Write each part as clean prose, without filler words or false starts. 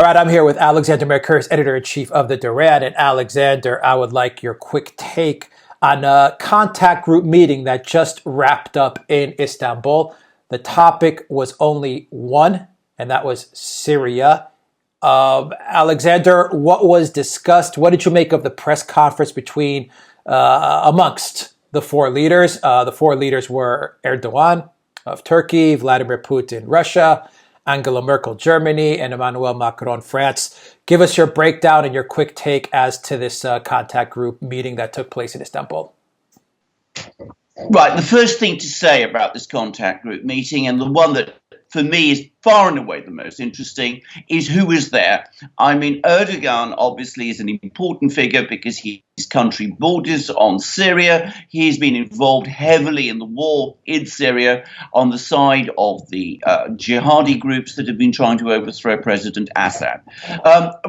All right, I'm here with Alexander Mercouris, editor-in-chief of the Duran. And Alexander, I would like your quick take on a contact group meeting that just wrapped up in Istanbul. The topic was only one, and that was Syria. Alexander, what was discussed? What did you make of the press conference between amongst the four leaders? The four leaders were Erdogan of Turkey, Vladimir Putin, Russia, Angela Merkel, Germany, and Emmanuel Macron, France. Give us your breakdown and your quick take as to this contact group meeting that took place in Istanbul. Right. The first thing to say about this contact group meeting, and the one that for me is far and away the most interesting, is who was there. I mean, Erdogan obviously is an important figure because his country borders on Syria. He's been involved heavily in the war in Syria on the side of the jihadi groups that have been trying to overthrow President Assad.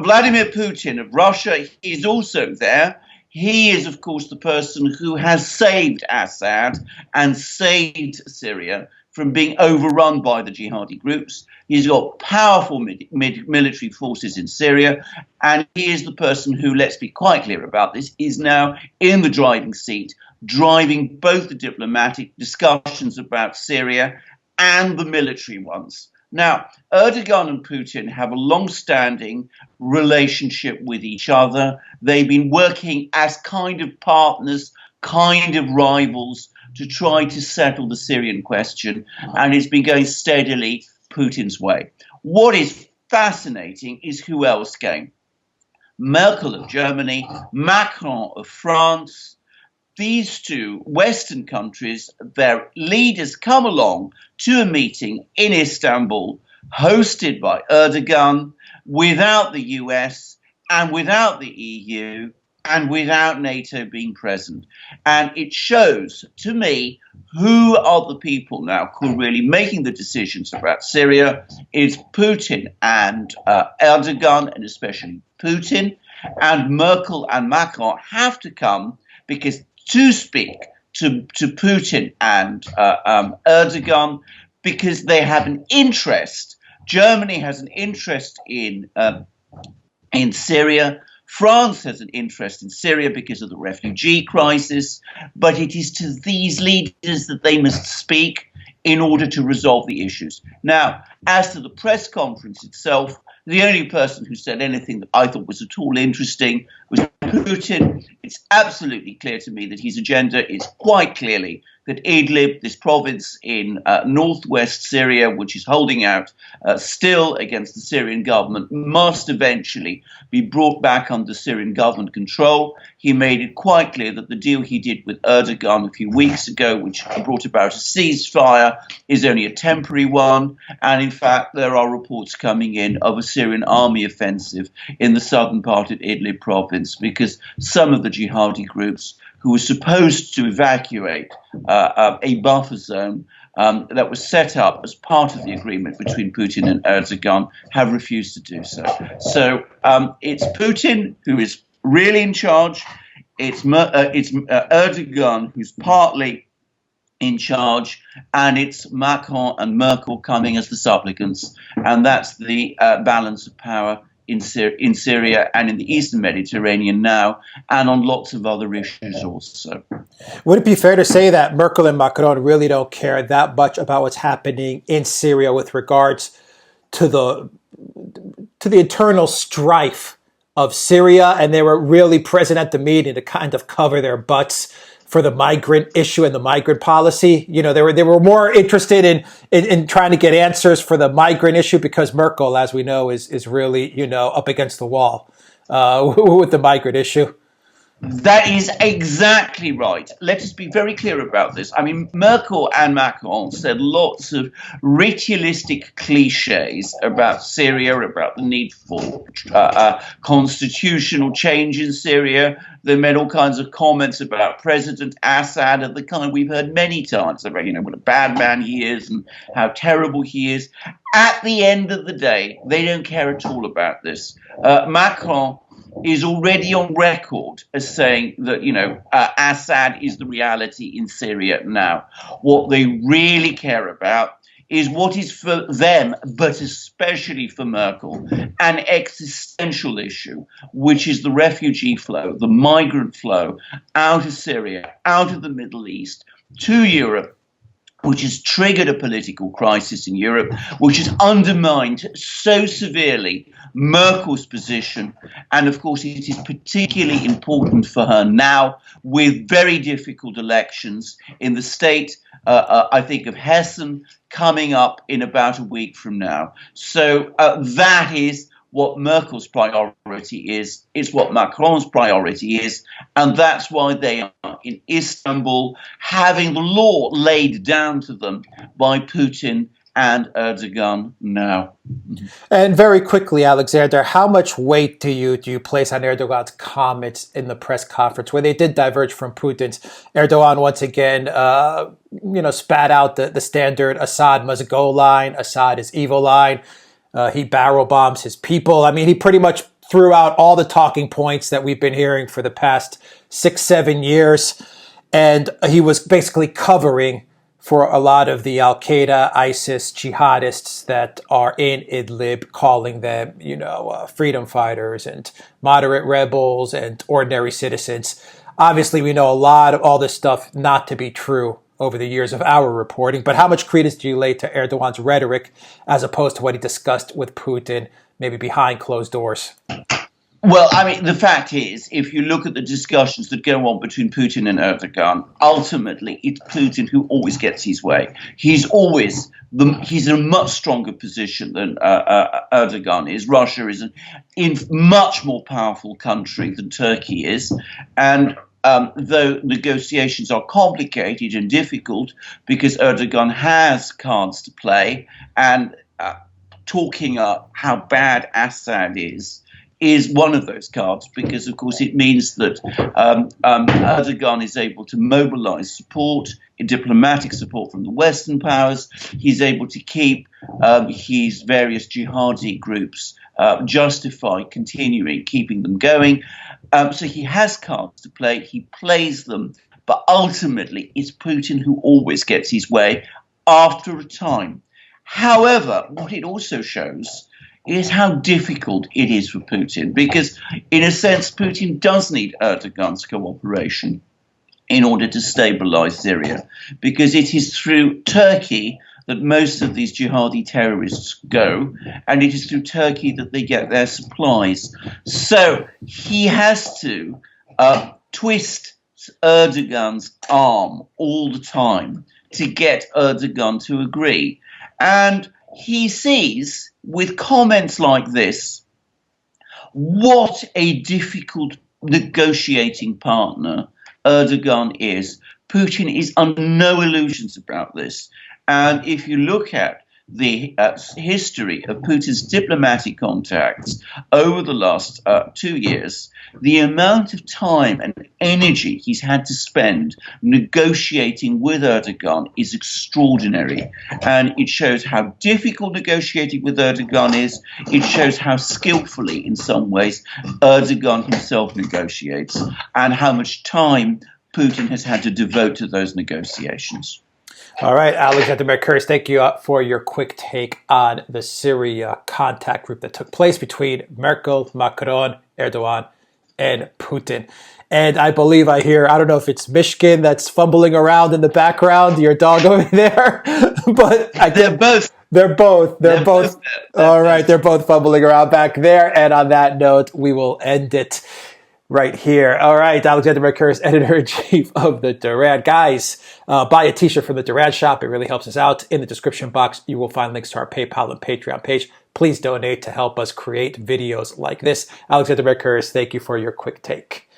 Vladimir Putin of Russia is also there. He is, of course, the person who has saved Assad and saved Syria from being overrun by the jihadi groups. He's got powerful military forces in Syria, and he is the person who, let's be quite clear about this, is now in the driving seat, driving both the diplomatic discussions about Syria and the military ones. Now, Erdogan and Putin have a long-standing relationship with each other. They've been working as kind of partners, kind of rivals, to try to settle the Syrian question, and it's been going steadily Putin's way. What is fascinating is who else came. Merkel of Germany, Macron of France. These two Western countries, their leaders come along to a meeting in Istanbul, hosted by Erdogan, without the US and without the EU, and without NATO being present. And it shows to me who are the people now who are really making the decisions about Syria. It's Putin and Erdogan, and especially Putin. And Merkel and Macron have to come, because to speak to Putin and Erdogan, because they have an interest. Germany has an interest in Syria. France has an interest in Syria because of the refugee crisis, but it is to these leaders that they must speak in order to resolve the issues. Now, as to the press conference itself, the only person who said anything that I thought was at all interesting was Putin. It's absolutely clear to me that his agenda is quite clearly that Idlib, this province in northwest Syria, which is holding out still against the Syrian government, must eventually be brought back under Syrian government control. He made it quite clear that the deal he did with Erdogan a few weeks ago, which brought about a ceasefire, is only a temporary one. And in fact, there are reports coming in of a Syrian army offensive in the southern part of Idlib province, because some of the jihadi groups who were supposed to evacuate a buffer zone that was set up as part of the agreement between Putin and Erdogan have refused to do so. So it's Putin who is really in charge. It's Erdogan who's partly in charge, and it's Macron and Merkel coming as the supplicants. And that's the balance of power in Syria and in the Eastern Mediterranean now, and on lots of other issues also. Would it be fair to say that Merkel and Macron really don't care that much about what's happening in Syria with regards to the internal strife of Syria, and they were really present at the meeting to kind of cover their butts for the migrant issue and the migrant policy? You know, they were more interested in trying to get answers for the migrant issue, because Merkel, as we know, is really, up against the wall with the migrant issue. That is exactly right. Let us be very clear about this. I mean, Merkel and Macron said lots of ritualistic cliches about Syria, about the need for constitutional change in Syria. They made all kinds of comments about President Assad, of the kind we've heard many times, about, what a bad man he is and how terrible he is. At the end of the day, they don't care at all about this. Macron is already on record as saying that, Assad is the reality in Syria now. What they really care about is what is for them, but especially for Merkel, an existential issue, which is the refugee flow, the migrant flow out of Syria, out of the Middle East to Europe, which has triggered a political crisis in Europe, which has undermined so severely Merkel's position. And of course, it is particularly important for her now with very difficult elections in the state, I think, of Hessen coming up in about a week from now. So that is what Merkel's priority is, it's what Macron's priority is, and that's why they are in Istanbul having the law laid down to them by Putin and Erdogan now. And very quickly, Alexander, how much weight do you place on Erdogan's comments in the press conference where they did diverge from Putin's? Erdogan once again, spat out the standard Assad must go line, Assad is evil line. He barrel bombs his people. I mean, he pretty much threw out all the talking points that we've been hearing for the past 6-7 years. And he was basically covering for a lot of the Al-Qaeda, ISIS jihadists that are in Idlib, calling them, freedom fighters and moderate rebels and ordinary citizens. Obviously, we know a lot of all this stuff not to be true over the years of our reporting, but how much credence do you lay to Erdogan's rhetoric as opposed to what he discussed with Putin, maybe behind closed doors? Well, I mean, the fact is, if you look at the discussions that go on between Putin and Erdogan, ultimately it's Putin who always gets his way. He's in a much stronger position than Erdogan is. Russia is a much more powerful country than Turkey is, and though negotiations are complicated and difficult because Erdogan has cards to play, and talking up how bad Assad is one of those cards, because of course it means that Erdogan is able to mobilize support, diplomatic support from the Western powers. He's able to keep his various jihadi groups justified, keeping them going. So he has cards to play, he plays them, but ultimately it's Putin who always gets his way after a time. However, what it also shows is how difficult it is for Putin, because in a sense, Putin does need Erdogan's cooperation in order to stabilize Syria, because it is through Turkey that most of these jihadi terrorists go, and it is through Turkey that they get their supplies. So he has to twist Erdogan's arm all the time to get Erdogan to agree. And he sees, with comments like this, what a difficult negotiating partner Erdogan is. Putin is under no illusions about this. And if you look at the history of Putin's diplomatic contacts over the last 2 years, the amount of time and energy he's had to spend negotiating with Erdogan is extraordinary. And it shows how difficult negotiating with Erdogan is. It shows how skillfully, in some ways, Erdogan himself negotiates, and how much time Putin has had to devote to those negotiations. All right, Alexander Mercouris, thank you for your quick take on the Syria contact group that took place between Merkel, Macron, Erdogan, and Putin. And I believe I hear, I don't know if it's Mishkin that's fumbling around in the background, your dog over there, but They're both. All right, they're both fumbling around back there. And on that note, we will end it right here. All right, Alexander Mercouris, editor-in-chief of the Duran. Guys, buy a t-shirt from the Duran shop. It really helps us out. In the description box, you will find links to our PayPal and Patreon page. Please donate to help us create videos like this. Alexander Mercouris, thank you for your quick take.